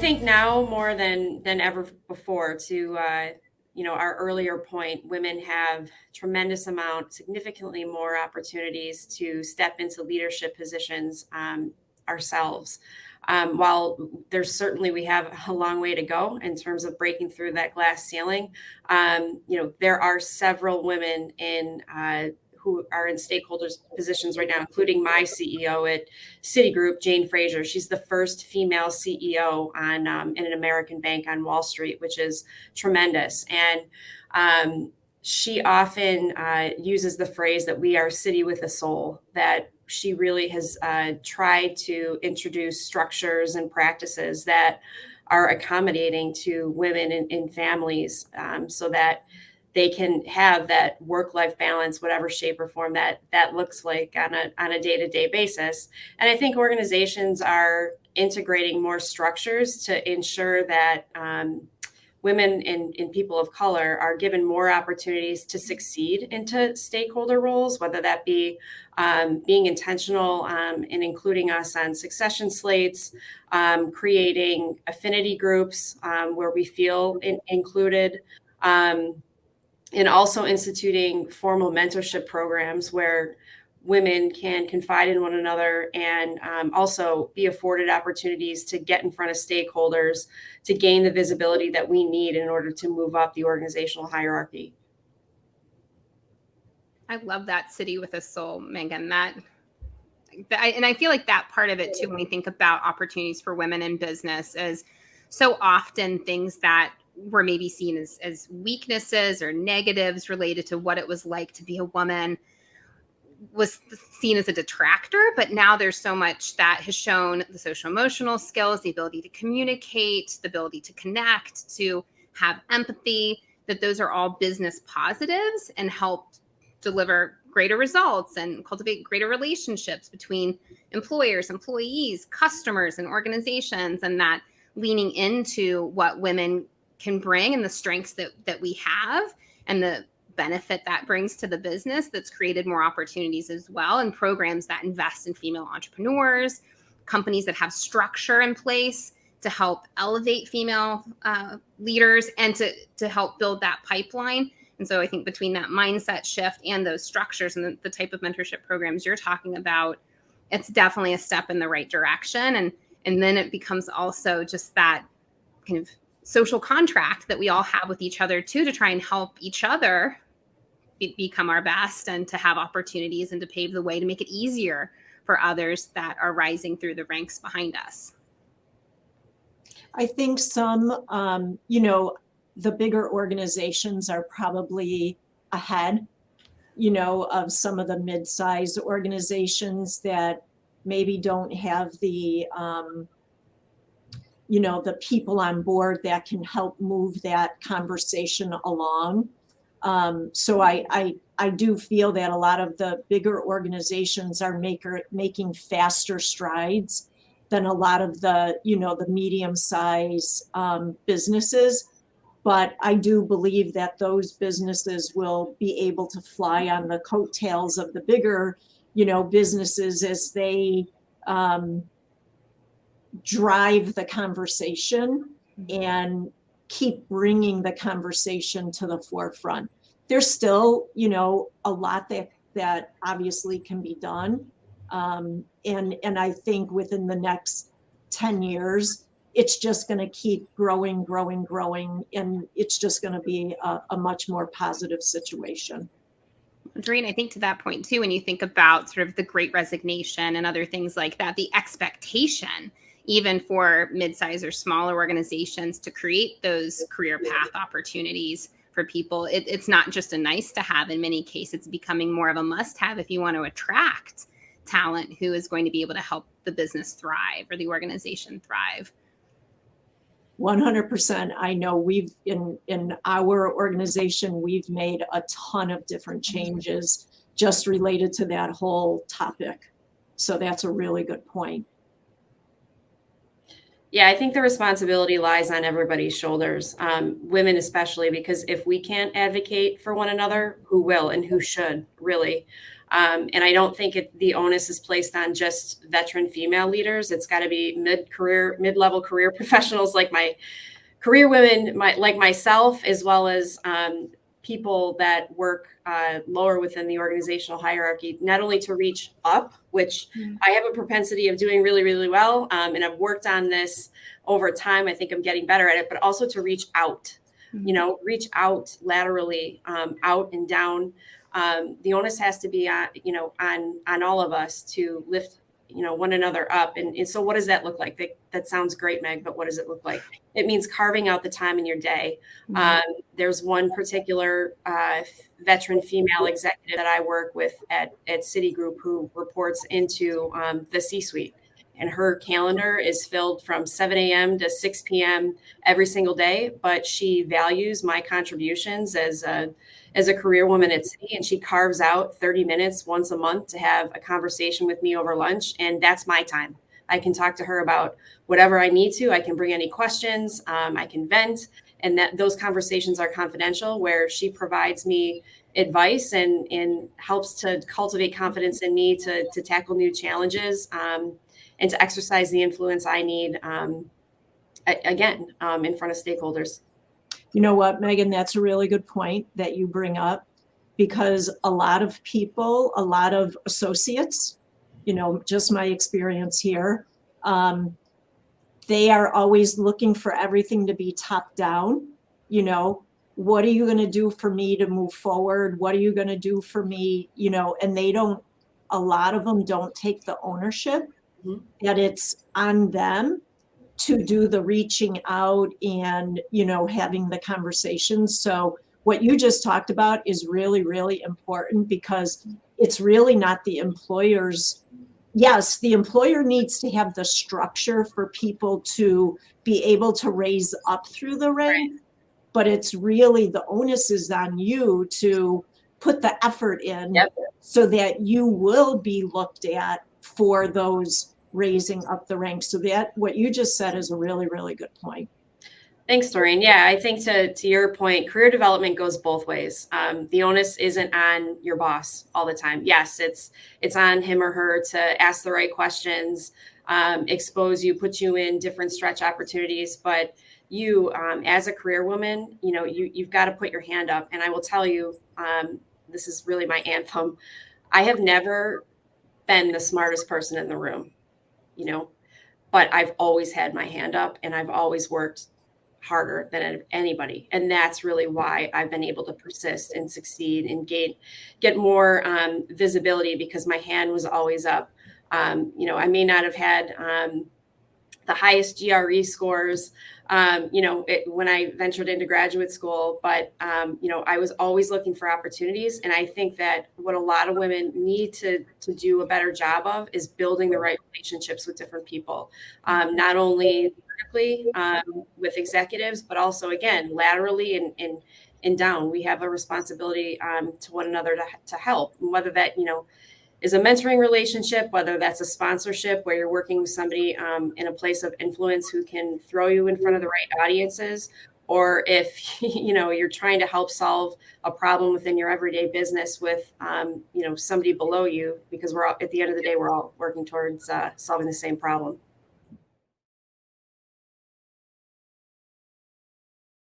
think now more than ever before, to our earlier point, women have significantly more opportunities to step into leadership positions ourselves. While we have a long way to go in terms of breaking through that glass ceiling, there are several women who are in stakeholders positions right now, including my CEO at Citigroup, Jane Fraser. She's the first female CEO in an American bank on Wall Street, which is tremendous. And she often uses the phrase that we are a city with a soul, that she really has tried to introduce structures and practices that are accommodating to women in families, so that they can have that work-life balance, whatever shape or form that looks like on a day-to-day basis. And I think organizations are integrating more structures to ensure that women and people of color are given more opportunities to succeed into stakeholder roles, whether that be being intentional in including us on succession slates, creating affinity groups where we feel included, and also instituting formal mentorship programs where women can confide in one another and also be afforded opportunities to get in front of stakeholders to gain the visibility that we need in order to move up the organizational hierarchy. I love that city with a soul, Megan. And I feel like that part of it too, when we think about opportunities for women in business, is so often things that were maybe seen as weaknesses or negatives related to what it was like to be a woman was seen as a detractor. But now there's so much that has shown the social emotional skills, the ability to communicate, the ability to connect, to have empathy, that those are all business positives and help deliver greater results and cultivate greater relationships between employers, employees, customers, and organizations. And that leaning into what women can bring and the strengths that we have and the benefit that brings to the business, that's created more opportunities as well, and programs that invest in female entrepreneurs, companies that have structure in place to help elevate female leaders and to help build that pipeline. And so I think between that mindset shift and those structures and the type of mentorship programs you're talking about, it's definitely a step in the right direction. And then it becomes also just that kind of social contract that we all have with each other too, to try and help each other become our best and to have opportunities and to pave the way to make it easier for others that are rising through the ranks behind us. I think some, the bigger organizations are probably ahead, of some of the mid-size organizations that maybe don't have the, the people on board that can help move that conversation along. So I do feel that a lot of the bigger organizations are making faster strides than a lot of the, the medium-sized businesses. But I do believe that those businesses will be able to fly on the coattails of the bigger, businesses as they drive the conversation and keep bringing the conversation to the forefront. There's still, a lot that obviously can be done. And I think within the next 10 years, it's just going to keep growing. And it's just going to be a much more positive situation. Doreen, I think to that point too, when you think about sort of the Great Resignation and other things like that, the expectation, even for mid-size or smaller organizations, to create those career path opportunities for people. It's not just a nice to have. In many cases, it's becoming more of a must have if you want to attract talent who is going to be able to help the business thrive or the organization thrive. 100%. I know we've in our organization, we've made a ton of different changes just related to that whole topic. So that's a really good point. Yeah, I think the responsibility lies on everybody's shoulders, women especially, because if we can't advocate for one another, who will and who should, really? And I don't think the onus is placed on just veteran female leaders. It's got to be mid-level career professionals like my career women, like myself, as well as people that work lower within the organizational hierarchy, not only to reach up, which I have a propensity of doing really, really well. And I've worked on this over time. I think I'm getting better at it, but also to reach out, reach out laterally, out and down. The onus has to be on all of us to lift one another up. And so what does that look like? That sounds great, Meg, but what does it look like? It means carving out the time in your day. There's one particular veteran female executive that I work with at Citigroup who reports into the C-suite. And her calendar is filled from 7 a.m. to 6 p.m. every single day, but she values my contributions as a career woman at Citi, and she carves out 30 minutes once a month to have a conversation with me over lunch, and that's my time. I can talk to her about whatever I need to. I can bring any questions. I can vent, and those conversations are confidential, where she provides me advice and helps to cultivate confidence in me to tackle new challenges and to exercise the influence I need, in front of stakeholders. You know what, Megan, that's a really good point that you bring up, because a lot of people, a lot of associates, just my experience here, they are always looking for everything to be top down. What are you going to do for me to move forward? What are you going to do for me? And a lot of them don't take the ownership that it's on them to do the reaching out and, having the conversations. So what you just talked about is really, really important, because it's really not the employer's. Yes, the employer needs to have the structure for people to be able to raise up through the ranks, but it's really the onus is on you to put the effort in so that you will be looked at for those raising up the ranks. So that what you just said is a really, really good point. Thanks, Doreen. Yeah, I think to your point, career development goes both ways. The onus isn't on your boss all the time. Yes, it's on him or her to ask the right questions, expose you, put you in different stretch opportunities. But you, as a career woman, you've got to put your hand up. And I will tell you, this is really my anthem. I have never been the smartest person in the room, but I've always had my hand up, and I've always worked harder than anybody. And that's really why I've been able to persist and succeed and get more visibility, because my hand was always up. I may not have had the highest GRE scores, when I ventured into graduate school, but, I was always looking for opportunities. And I think that what a lot of women need to do a better job of is building the right relationships with different people, not only vertically with executives, but also, again, laterally and down. We have a responsibility to one another to help, and whether that, is a mentoring relationship, whether that's a sponsorship where you're working with somebody in a place of influence who can throw you in front of the right audiences, or if you're trying to help solve a problem within your everyday business with somebody below you, because we're all, at the end of the day, we're all working towards solving the same problem.